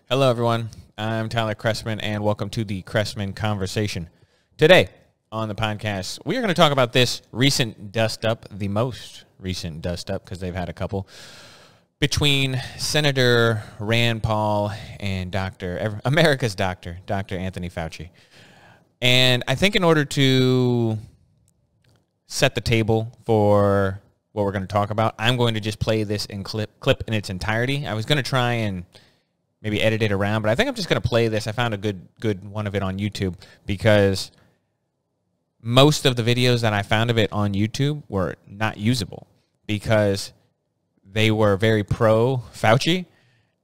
Hello, everyone. I'm Tyler Chrestman, and welcome to the Chrestman Conversation. Today on the podcast, we are going to talk about this recent dust-up, the most recent dust-up, because they've had a couple, between Senator Rand Paul and America's Dr. Anthony Fauci. And I think in order to set the table for what we're going to talk about, I'm going to just play this in clip in its entirety. I was going to try and maybe edit it around, but I think I'm just going to play this. I found a good one of it on YouTube because most of the videos that I found of it on YouTube were not usable because they were very pro Fauci,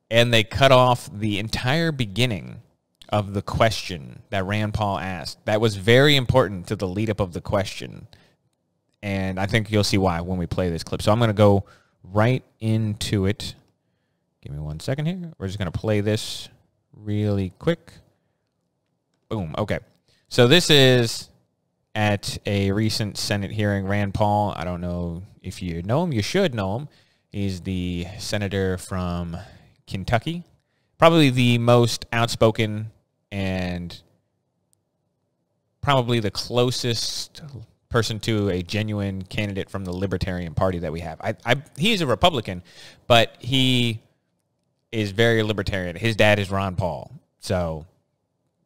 and they cut off the entire beginning of the question that Rand Paul asked. That was very important to the lead up of the question, and I think you'll see why when we play this clip. So I'm going to go right into it. Give me 1 second here. We're just going to play this really quick. Boom. Okay. So this is at a recent Senate hearing. Rand Paul, I don't know if you know him. You should know him. He's the senator from Kentucky. Probably the most outspoken and probably the closest person to a genuine candidate from the Libertarian Party that we have. He's a Republican, but he is very libertarian. His dad is Ron Paul, so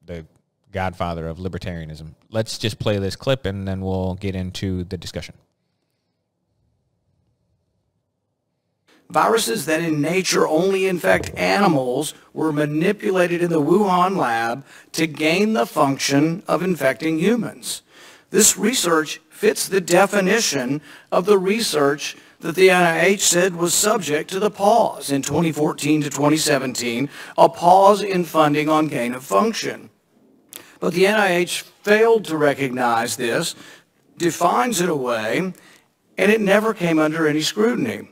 the godfather of libertarianism. Let's just play this clip, and then we'll get into the discussion. Viruses that in nature only infect animals were manipulated in the Wuhan lab to gain the function of infecting humans. This research fits the definition of the research that the NIH said was subject to the pause in 2014 to 2017, a pause in funding on gain of function. But the NIH failed to recognize this, defines it away, and it never came under any scrutiny.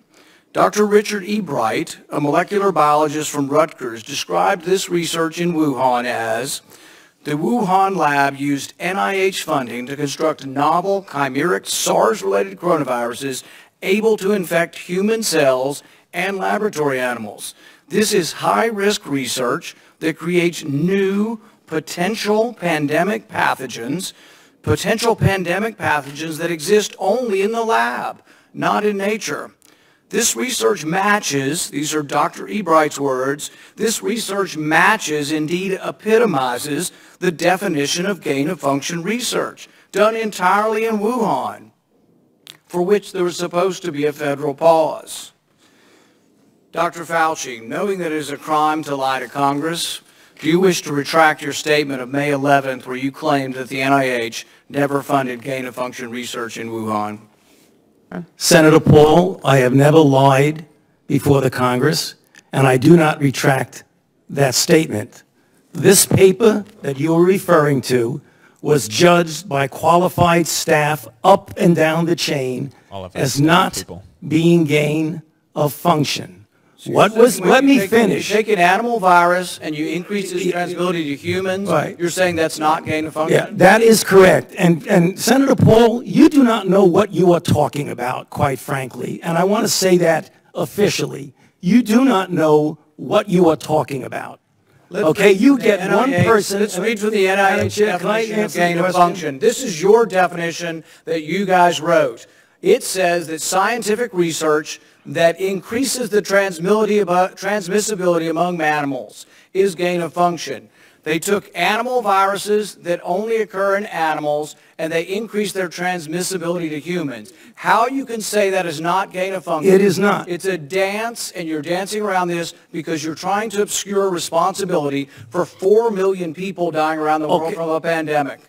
Dr. Richard E. Bright, a molecular biologist from Rutgers, described this research in Wuhan as the Wuhan lab used NIH funding to construct novel chimeric SARS-related coronaviruses able to infect human cells and laboratory animals. This is high-risk research that creates new potential pandemic pathogens that exist only in the lab, not in nature. This research matches, these are Dr. E. Bright's words, this research matches, indeed epitomizes, the definition of gain-of-function research, done entirely in Wuhan, for which there was supposed to be a federal pause. Dr. Fauci, knowing that it is a crime to lie to Congress, do you wish to retract your statement of May 11th where you claimed that the NIH never funded gain-of-function research in Wuhan? Senator Paul, I have never lied before the Congress, and I do not retract that statement. This paper that you are referring to was judged by qualified staff up and down the chain as not being gain of function. Let me finish. You take an animal virus and you increase its transmissibility to humans, right. You're saying that's not gain of function? Yeah, that is correct. And Senator Paul, you do not know what you are talking about, quite frankly. And I want to say that officially. You do not know what you are talking about. Okay, you get one person. Let's read from the NIH definition of gain of function. This is your definition that you guys wrote. It says that scientific research that increases the transmissibility among animals is gain of function. They took animal viruses that only occur in animals and they increased their transmissibility to humans. How you can say that is not gain of function? It is not. It's a dance, and you're dancing around this because you're trying to obscure responsibility for 4 million people dying around the world from a pandemic.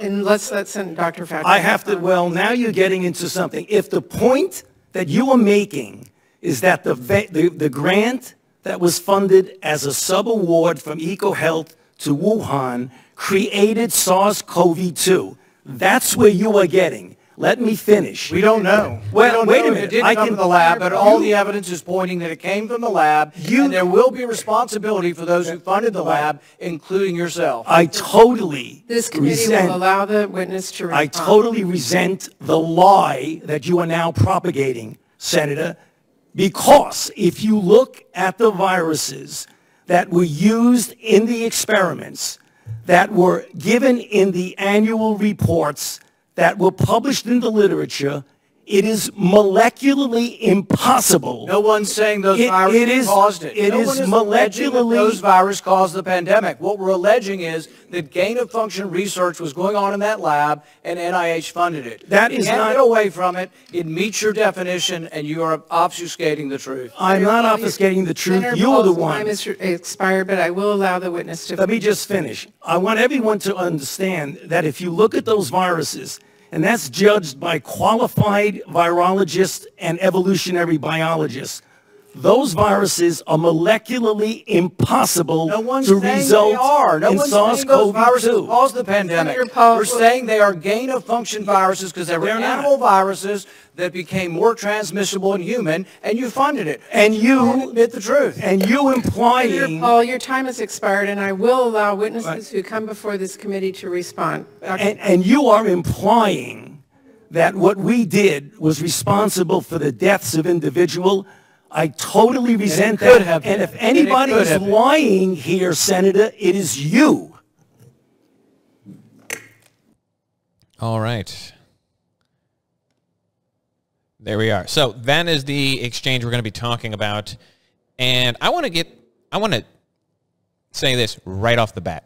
And let's send Dr. Fauci. I have to, well, now you're getting into something. If the point that you are making is that the grant that was funded as a sub-award from EcoHealth to Wuhan created SARS-CoV-2. That's where you are getting. Let me finish. We don't know. Well, wait a minute. It didn't come from the lab, but all the evidence is pointing that it came from the lab, and there will be responsibility for those who funded the lab, including yourself. I totally This committee will allow the witness to respond. I totally resent the lie that you are now propagating, Senator, because if you look at the viruses that were used in the experiments, that were given in the annual reports, that were published in the literature, it is molecularly impossible. No one's saying those viruses caused it. It no is one is alleging that molecularly. those viruses caused the pandemic. What we're alleging is that gain-of-function research was going on in that lab, and NIH funded it. That you is can't not. get away from it. It meets your definition, and you are obfuscating the truth. I'm not obfuscating the truth. Senator You are the Paul's one. time is expired, but I will allow the witness to. Let me just finish. I want everyone to understand that if you look at those viruses, and that's judged by qualified virologists and evolutionary biologists, those viruses are molecularly impossible No one's to saying result they are. No in one's saying those viruses SARS-CoV-2. caused the pandemic. Senator Paul, We're saying they are gain-of-function viruses because they were They're not. animal viruses that became more transmissible in human, and you funded it. And Don't you, admit the truth. and you Senator implying, Paul, your time has expired, and I will allow witnesses who come before this committee to respond. and you are implying that what we did was responsible for the deaths of individual. I totally resent could that. have And been. if anybody And it could is have been. lying here, Senator, it is you. All right. There we are. So that is the exchange we're going to be talking about. And I want to say this right off the bat.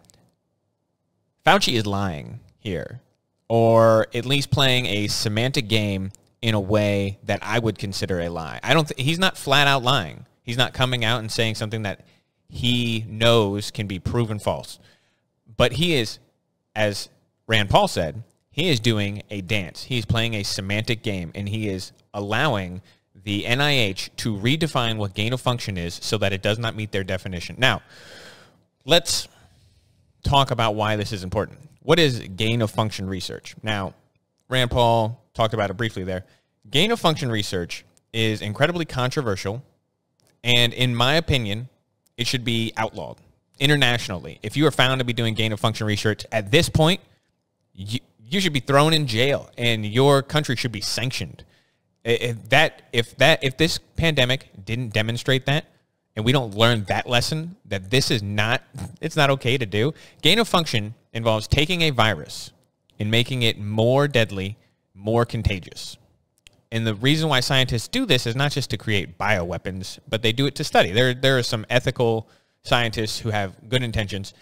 Fauci is lying here, or at least playing a semantic game in a way that I would consider a lie. He's not flat out lying. He's not coming out and saying something that he knows can be proven false. But he is, as Rand Paul said, he is doing a dance. He's playing a semantic game, and he is allowing the NIH to redefine what gain of function is so that it does not meet their definition. Now, let's talk about why this is important. What is gain of function research? Now, Rand Paul talked about it briefly there. Gain of function research is incredibly controversial, and in my opinion, it should be outlawed internationally. If you are found to be doing gain of function research at this point, you should be thrown in jail, and your country should be sanctioned. If this pandemic didn't demonstrate that, and we don't learn that lesson, that this is not, it's not okay to do. Gain of function involves taking a virus and making it more deadly, more contagious. And the reason why scientists do this is not just to create bioweapons, but they do it to study. There are some ethical scientists who have good intentions.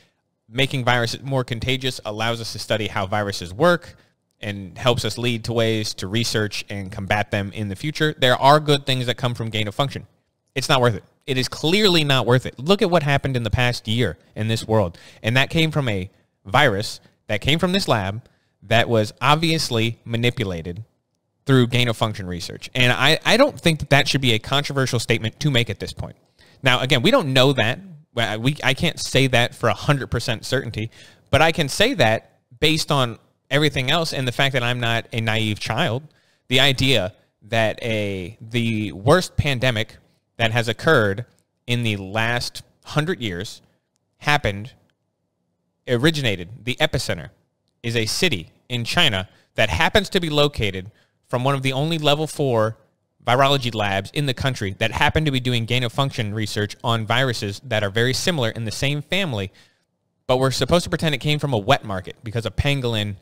Making viruses more contagious allows us to study how viruses work and helps us lead to ways to research and combat them in the future. There are good things that come from gain of function. It's not worth it. It is clearly not worth it. Look at what happened in the past year in this world. And that came from a virus that came from this lab that was obviously manipulated through gain of function research. And I don't think that that should be a controversial statement to make at this point. Now, again, we don't know that. I can't say that for 100% certainty, but I can say that based on everything else and the fact that I'm not a naive child. The idea that the worst pandemic that has occurred in the last 100 years originated, the epicenter is a city in China that happens to be located from one of the only level 4 virology labs in the country that happen to be doing gain of function research on viruses that are very similar in the same family, but we're supposed to pretend it came from a wet market because a pangolin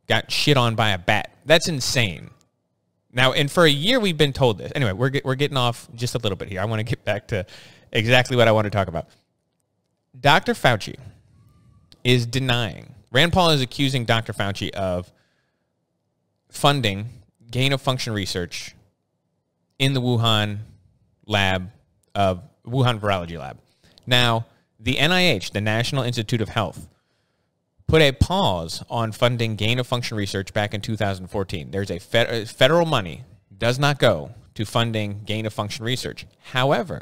got shit on by a bat. That's insane. Now, and for a year we've been told this. Anyway, we're getting off just a little bit here. I want to get back to exactly what I want to talk about. Dr. Fauci is denying. Rand Paul is accusing Dr. Fauci of funding gain of function research in the Wuhan virology lab. Now, the NIH, the National Institute of Health, put a pause on funding gain of function research back in 2014. There's a federal money does not go to funding gain of function research. However,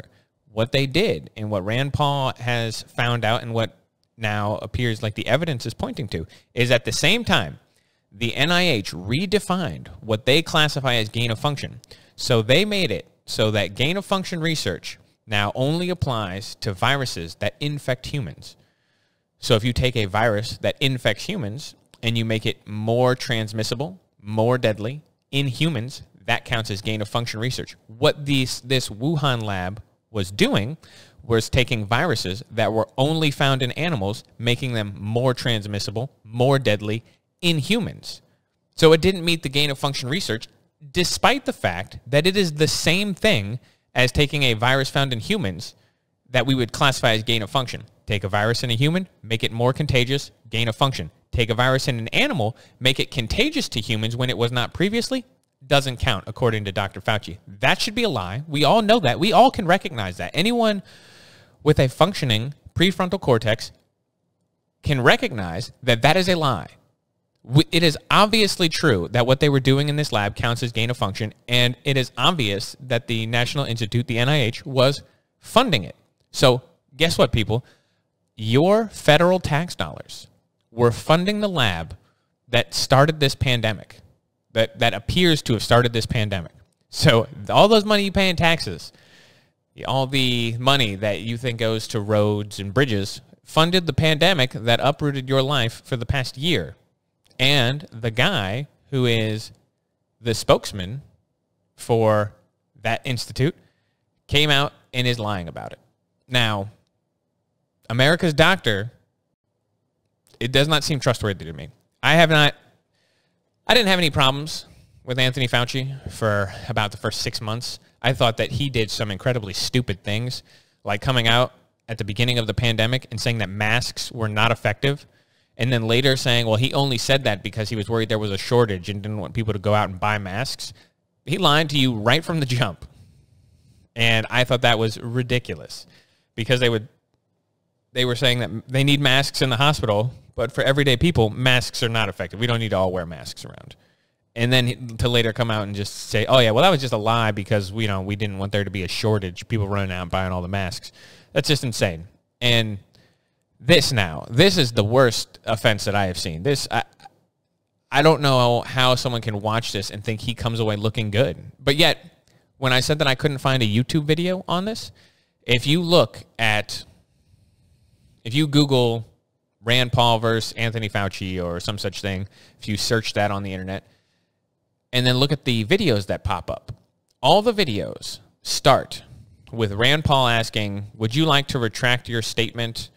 what they did and what Rand Paul has found out and what now appears like the evidence is pointing to is at the same time, the NIH redefined what they classify as gain of function. So they made it so that gain of function research now only applies to viruses that infect humans. So if you take a virus that infects humans and you make it more transmissible, more deadly in humans, that counts as gain of function research. What this Wuhan lab was doing was taking viruses that were only found in animals, making them more transmissible, more deadly in humans. So it didn't meet the gain of function research, despite the fact that it is the same thing as taking a virus found in humans that we would classify as gain of function. Take a virus in a human, make it more contagious, gain of function. Take a virus in an animal, make it contagious to humans when it was not previously, doesn't count, according to Dr. Fauci. That should be a lie. We all know that. We all can recognize that. Anyone with a functioning prefrontal cortex can recognize that that is a lie. It is obviously true that what they were doing in this lab counts as gain of function, and it is obvious that the National Institute, the NIH, was funding it. So guess what, people? Your federal tax dollars were funding the lab that started this pandemic, that appears to have started this pandemic. So all those money you pay in taxes, all the money that you think goes to roads and bridges, funded the pandemic that uprooted your life for the past year. And the guy who is the spokesman for that institute came out and is lying about it. Now, America's doctor, it does not seem trustworthy to me. I didn't have any problems with Anthony Fauci for about the first 6 months. I thought that he did some incredibly stupid things, like coming out at the beginning of the pandemic and saying that masks were not effective, and then later saying, well, he only said that because he was worried there was a shortage and didn't want people to go out and buy masks. He lied to you right from the jump. And I thought that was ridiculous because they were saying that they need masks in the hospital, but for everyday people, masks are not effective. We don't need to all wear masks around. And then to later come out and just say, oh, yeah, well, that was just a lie because we didn't want there to be a shortage, people running out and buying all the masks. That's just insane. And this is the worst offense that I have seen. I don't know how someone can watch this and think he comes away looking good. But yet, when I said that I couldn't find a YouTube video on this, if you Google Rand Paul versus Anthony Fauci or some such thing, if you search that on the internet, and then look at the videos that pop up, all the videos start with Rand Paul asking, would you like to retract your statement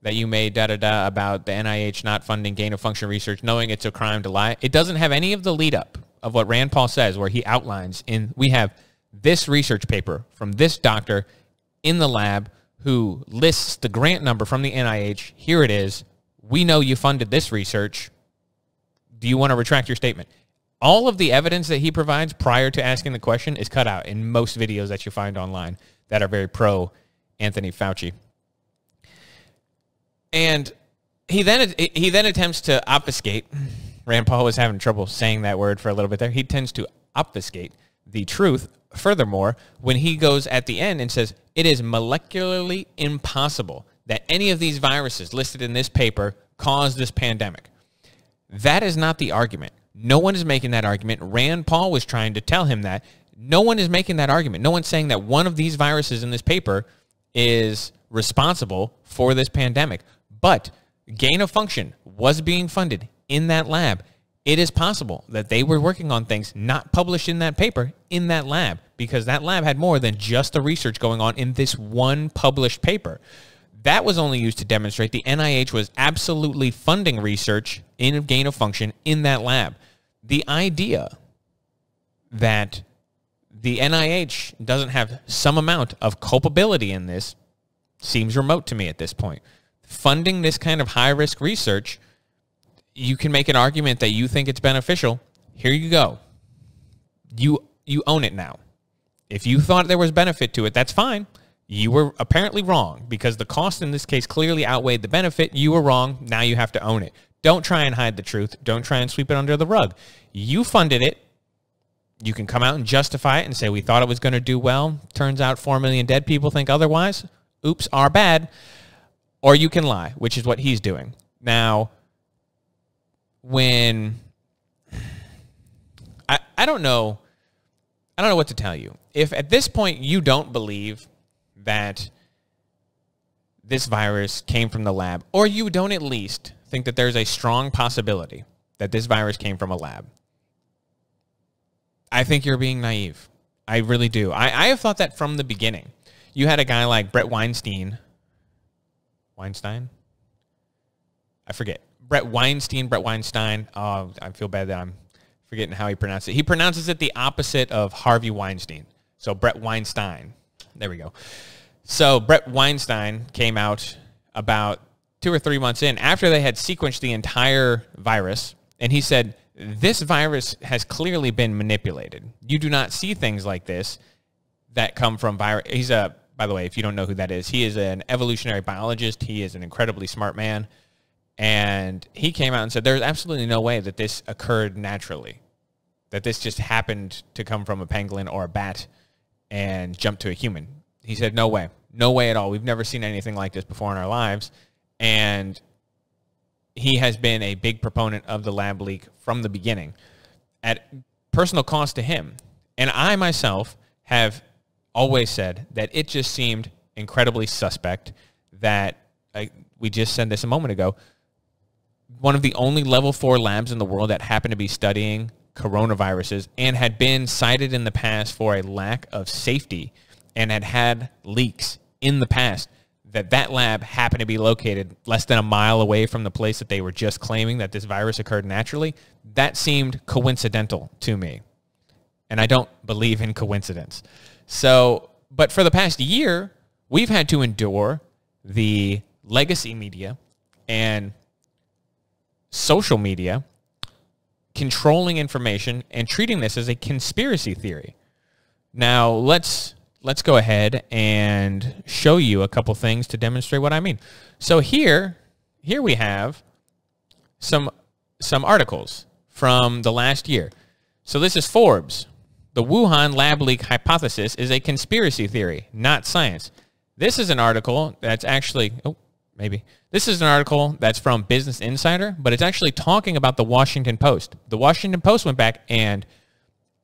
that you made about the NIH not funding gain-of-function research, knowing it's a crime to lie? It doesn't have any of the lead-up of what Rand Paul says, where he outlines, we have this research paper from this doctor in the lab who lists the grant number from the NIH. Here it is. We know you funded this research. Do you want to retract your statement? All of the evidence that he provides prior to asking the question is cut out in most videos that you find online that are very pro Anthony Fauci. And he then attempts to obfuscate. Rand Paul was having trouble saying that word for a little bit there. He tends to obfuscate the truth. Furthermore, when he goes at the end and says, it is molecularly impossible that any of these viruses listed in this paper caused this pandemic. That is not the argument. No one is making that argument. Rand Paul was trying to tell him that. No one is making that argument. No one's saying that one of these viruses in this paper is responsible for this pandemic. But gain of function was being funded in that lab. It is possible that they were working on things not published in that paper in that lab, because that lab had more than just the research going on in this one published paper. That was only used to demonstrate the NIH was absolutely funding research in gain of function in that lab. The idea that the NIH doesn't have some amount of culpability in this seems remote to me at this point. Funding this kind of high-risk research, you can make an argument that you think it's beneficial. Here you go. You own it now. If you thought there was benefit to it, that's fine. You were apparently wrong because the cost in this case clearly outweighed the benefit. You were wrong. Now you have to own it. Don't try and hide the truth. Don't try and sweep it under the rug. You funded it. You can come out and justify it and say, we thought it was going to do well. Turns out 4 million dead people think otherwise. Oops, our bad. Or you can lie, which is what he's doing. Now, when I don't know what to tell you. If at this point you don't believe that this virus came from the lab, or you don't at least think that there's a strong possibility that this virus came from a lab, I think you're being naive. I really do. I have thought that from the beginning. you had a guy like Brett Weinstein. Weinstein? I forget. Brett Weinstein. Oh, I feel bad that I'm forgetting how he pronounced it. He pronounces it the opposite of Harvey Weinstein. So Brett Weinstein. There we go. So Brett Weinstein came out about 2 or 3 months in after they had sequenced the entire virus, and he said, this virus has clearly been manipulated. You do not see things like this that come from virus. He's by the way, if you don't know who that is, he is an evolutionary biologist. He is an incredibly smart man. And he came out and said, there's absolutely no way that this occurred naturally, that this just happened to come from a pangolin or a bat and jump to a human. He said, no way. No way at all. We've never seen anything like this before in our lives. And he has been a big proponent of the lab leak from the beginning at personal cost to him. And I myself have always said that it just seemed incredibly suspect that, we just said this a moment ago, one of the only level 4 labs in the world that happened to be studying coronaviruses and had been cited in the past for a lack of safety and had leaks in the past, that lab happened to be located less than a mile away from the place that they were just claiming that this virus occurred naturally, that seemed coincidental to me. And I don't believe in coincidence. So, but for the past year, we've had to endure the legacy media and social media controlling information and treating this as a conspiracy theory. Now, let's go ahead and show you a couple things to demonstrate what I mean. So here we have some articles from the last year. So this is Forbes. The Wuhan lab leak hypothesis is a conspiracy theory, not science. This is an article that's actually, this is an article that's from Business Insider, but it's actually talking about the Washington Post. The Washington Post went back and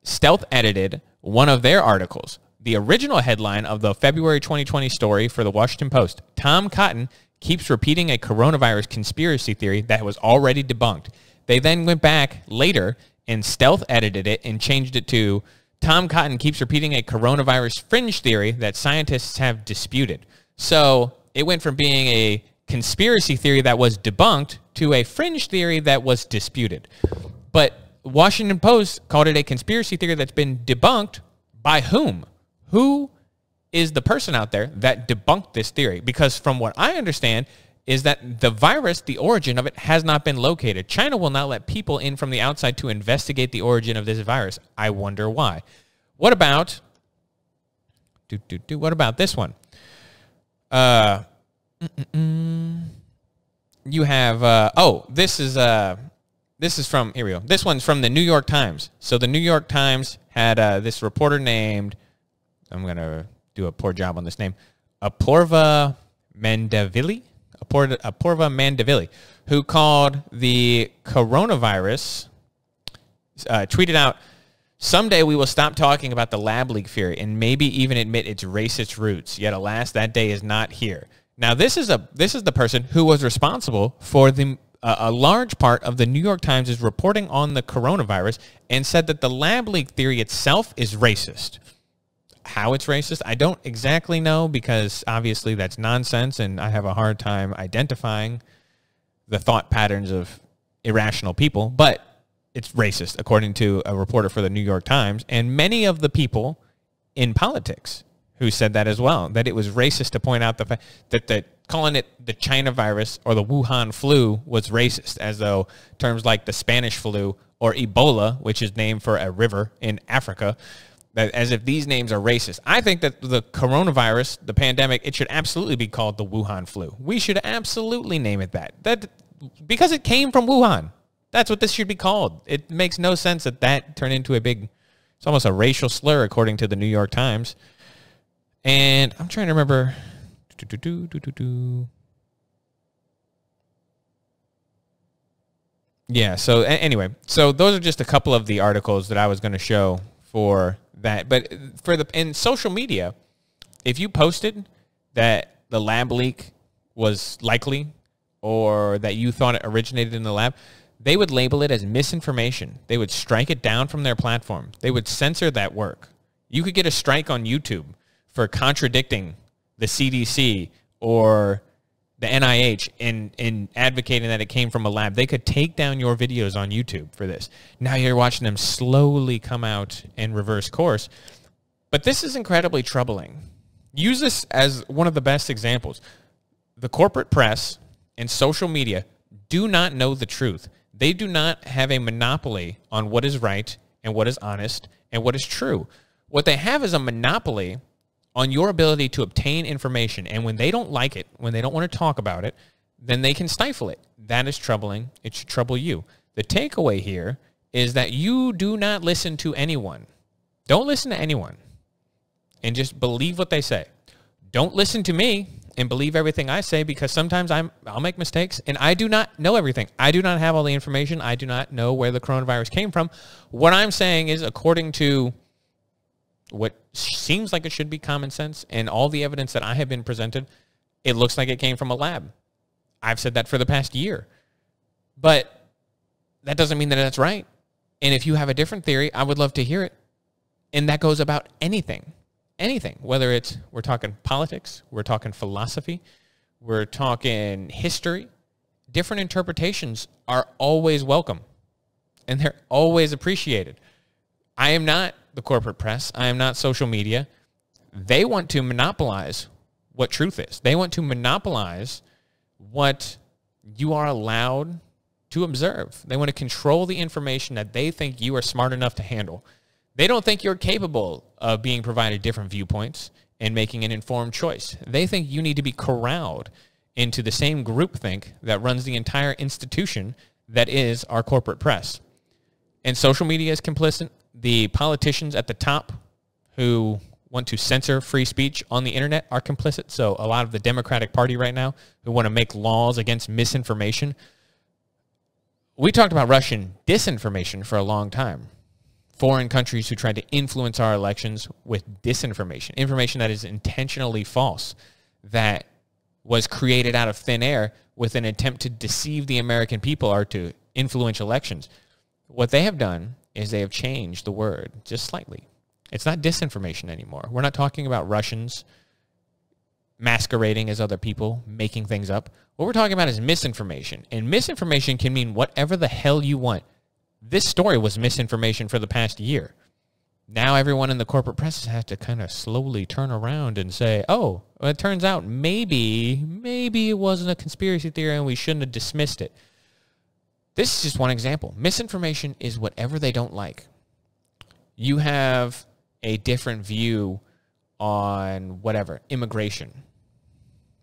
stealth edited one of their articles. The original headline of the February 2020 story for the Washington Post, Tom Cotton keeps repeating a coronavirus conspiracy theory that was already debunked. They then went back later and stealth edited it and changed it to Tom Cotton keeps repeating a coronavirus fringe theory that scientists have disputed. So it went from being a conspiracy theory that was debunked to a fringe theory that was disputed. But Washington Post called it a conspiracy theory that's been debunked by whom? Who is the person out there that debunked this theory? Because from what I understand is that the virus, the origin of it, has not been located. China will not let people in from the outside to investigate the origin of this virus. I wonder why. What about what about this one? You have this is from, here we go. This one's from the New York Times. So the New York Times had this reporter named, I'm going to do a poor job on this name, Apoorva Mandavili, who called the coronavirus, tweeted out, someday we will stop talking about the lab leak theory and maybe even admit its racist roots. Yet alas, that day is not here. Now this is the person who was responsible for a large part of the New York Times' reporting on the coronavirus and said that the lab leak theory itself is racist. How it's racist, I don't exactly know, because obviously that's nonsense and I have a hard time identifying the thought patterns of irrational people, but it's racist, according to a reporter for the New York Times, and many of the people in politics who said that as well, that it was racist to point out the fact that calling it the China virus or the Wuhan flu was racist, as though terms like the Spanish flu or Ebola, which is named for a river in Africa, that as if these names are racist. I think that the coronavirus, the pandemic, it should absolutely be called the Wuhan flu. We should absolutely name it that because it came from Wuhan. That's what this should be called. It makes no sense that turned into it's almost a racial slur, according to the New York Times. And I'm trying to remember. Yeah, so anyway, so those are just a couple of the articles that I was going to show for that. But in social media, if you posted that the lab leak was likely or that you thought it originated in the lab, they would label it as misinformation. They would strike it down from their platform. They would censor that work. You could get a strike on YouTube for contradicting the CDC or the NIH in advocating that it came from a lab. They could take down your videos on YouTube for this. Now you're watching them slowly come out and reverse course. But this is incredibly troubling. Use this as one of the best examples. The corporate press and social media do not know the truth. They do not have a monopoly on what is right and what is honest and what is true. What they have is a monopoly on your ability to obtain information. And when they don't like it, when they don't want to talk about it, then they can stifle it. That is troubling. It should trouble you. The takeaway here is that you do not listen to anyone. Don't listen to anyone and just believe what they say. Don't listen to me and believe everything I say, because sometimes I'll make mistakes and I do not know everything. I do not have all the information. I do not know where the coronavirus came from. What I'm saying is, according to what seems like it should be common sense and all the evidence that I have been presented, it looks like it came from a lab. I've said that for the past year. But that doesn't mean that that's right. And if you have a different theory, I would love to hear it. And that goes about anything. Anything, whether it's we're talking politics, we're talking philosophy, we're talking history. Different interpretations are always welcome, and they're always appreciated. I am not the corporate press. I am not social media. They want to monopolize what truth is. They want to monopolize what you are allowed to observe. They want to control the information that they think you are smart enough to handle. They don't think you're capable of being provided different viewpoints and making an informed choice. They think you need to be corralled into the same groupthink that runs the entire institution that is our corporate press. And social media is complicit. The politicians at the top who want to censor free speech on the internet are complicit. So a lot of the Democratic Party right now who want to make laws against misinformation. We talked about Russian disinformation for a long time. Foreign countries who tried to influence our elections with disinformation, information that is intentionally false, that was created out of thin air with an attempt to deceive the American people or to influence elections. What they have done is they have changed the word just slightly. It's not disinformation anymore. We're not talking about Russians masquerading as other people, making things up. What we're talking about is misinformation. And misinformation can mean whatever the hell you want. This story was misinformation for the past year. Now everyone in the corporate press has to kind of slowly turn around and say, oh, well, it turns out maybe it wasn't a conspiracy theory and we shouldn't have dismissed it. This is just one example. Misinformation is whatever they don't like. You have a different view on whatever, immigration.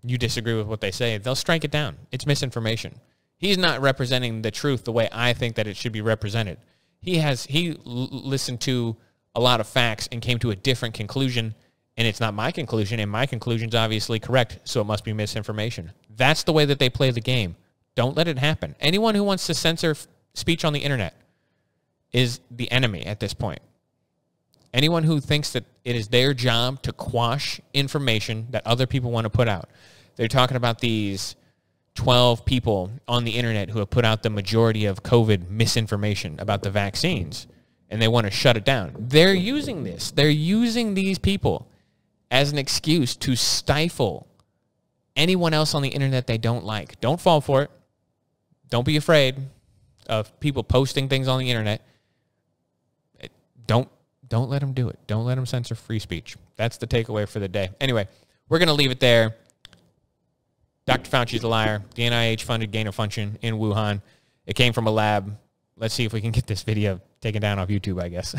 You disagree with what they say, they'll strike it down. It's misinformation. He's not representing the truth the way I think that it should be represented. He listened to a lot of facts and came to a different conclusion, and it's not my conclusion, and my conclusion's obviously correct, so it must be misinformation. That's the way that they play the game. Don't let it happen. Anyone who wants to censor speech on the internet is the enemy at this point. Anyone who thinks that it is their job to quash information that other people want to put out. They're talking about these 12 people on the internet who have put out the majority of COVID misinformation about the vaccines, and they want to shut it down. They're using this. They're using these people as an excuse to stifle anyone else on the internet they don't like. Don't fall for it. Don't be afraid of people posting things on the internet. Don't let them do it. Don't let them censor free speech. That's the takeaway for the day. Anyway, we're going to leave it there. Dr. Fauci's a liar. The NIH funded gain of function in Wuhan. It came from a lab. Let's see if we can get this video taken down off YouTube, I guess.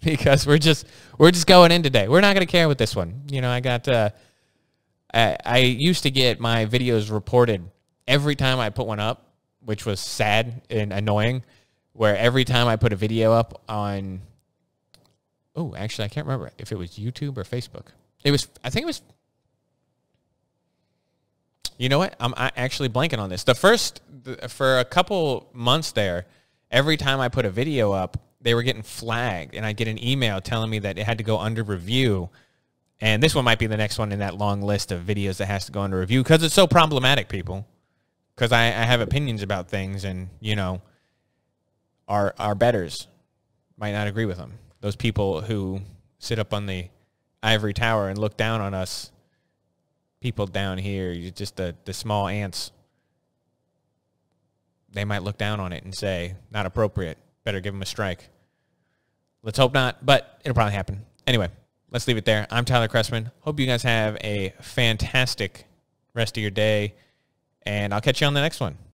Because we're just going in today. We're not going to care with this one. You know, I used to get my videos reported every time I put one up, which was sad and annoying, where every time I put a video up on, oh, actually, I can't remember if it was YouTube or Facebook. I think it was, you know what? I'm actually blanking on this. For a couple months there, every time I put a video up, they were getting flagged, and I'd get an email telling me that it had to go under review. And this one might be the next one in that long list of videos that has to go under review because it's so problematic, people. Because I have opinions about things, and, you know, our betters might not agree with them. Those people who sit up on the ivory tower and look down on us people down here, just the small ants, they might look down on it and say, not appropriate, better give them a strike. Let's hope not, but it'll probably happen. Anyway, let's leave it there. I'm Tyler Chrestman. Hope you guys have a fantastic rest of your day, and I'll catch you on the next one.